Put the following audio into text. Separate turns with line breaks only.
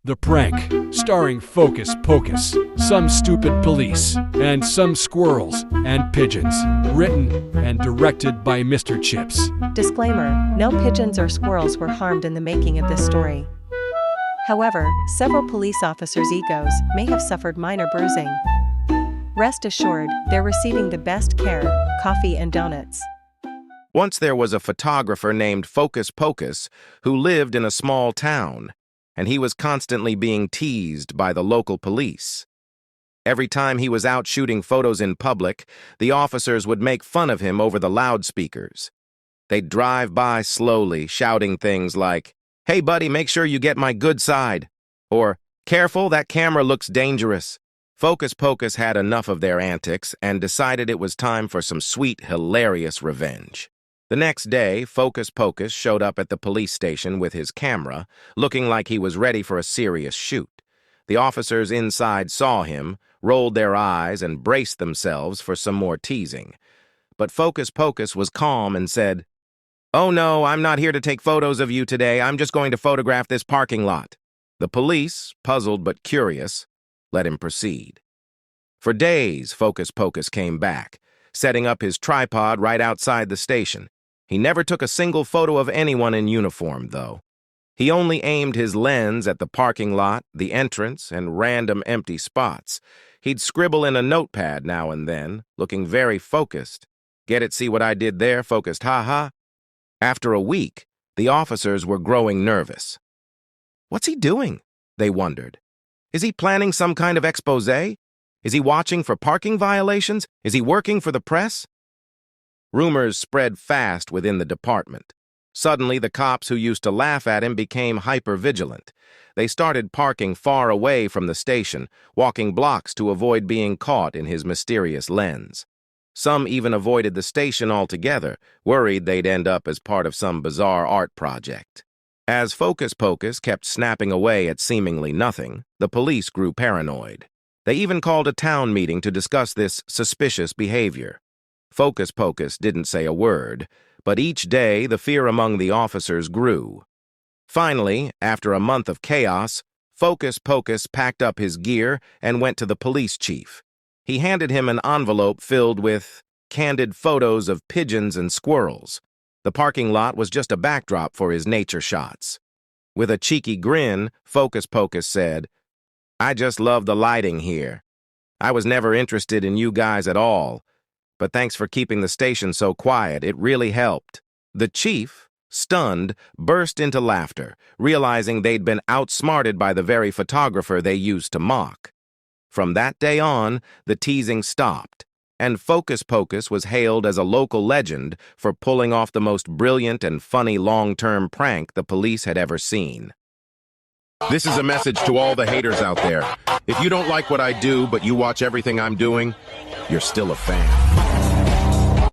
The Prank, starring Focus Pocus, some stupid police, and some squirrels and pigeons. Written and directed by Mr. Chips.
Disclaimer: no pigeons or squirrels were harmed in the making of this story. However, several police officers' egos may have suffered minor bruising. Rest assured, they're receiving the best care, coffee and donuts.
Once there was a photographer named Focus Pocus who lived in a small town, and he was constantly being teased by the local police. Every time he was out shooting photos in public, the officers would make fun of him over the loudspeakers. They'd drive by slowly, shouting things like, "Hey buddy, make sure you get my good side," or "Careful, that camera looks dangerous." Focus Pocus had enough of their antics and decided it was time for some sweet, hilarious revenge. The next day, Focus Pocus showed up at the police station with his camera, looking like he was ready for a serious shoot. The officers inside saw him, rolled their eyes, and braced themselves for some more teasing. But Focus Pocus was calm and said, "Oh no, I'm not here to take photos of you today. I'm just going to photograph this parking lot." The police, puzzled but curious, let him proceed. For days, Focus Pocus came back, setting up his tripod right outside the station. He never took a single photo of anyone in uniform, though. He only aimed his lens at the parking lot, the entrance, and random empty spots. He'd scribble in a notepad now and then, looking very focused. "Get it, see what I did there, focused, ha-ha?" After a week, the officers were growing nervous. What's he doing? They wondered. Is he planning some kind of expose? Is he watching for parking violations? Is he working for the press? Rumors spread fast within the department. Suddenly, the cops who used to laugh at him became hyper-vigilant. They started parking far away from the station, walking blocks to avoid being caught in his mysterious lens. Some even avoided the station altogether, worried they'd end up as part of some bizarre art project. As Focus Pocus kept snapping away at seemingly nothing, the police grew paranoid. They even called a town meeting to discuss this suspicious behavior. Focus Pocus didn't say a word, but each day the fear among the officers grew. Finally, after a month of chaos, Focus Pocus packed up his gear and went to the police chief. He handed him an envelope filled with candid photos of pigeons and squirrels. The parking lot was just a backdrop for his nature shots. With a cheeky grin, Focus Pocus said, "I just love the lighting here. I was never interested in you guys at all, but thanks for keeping the station so quiet. It really helped." The chief, stunned, burst into laughter, realizing they'd been outsmarted by the very photographer they used to mock. From that day on, the teasing stopped, and Focus Pocus was hailed as a local legend for pulling off the most brilliant and funny long-term prank the police had ever seen. This is a message to all the haters out there. If you don't like what I do, but you watch everything I'm doing, you're still a fan.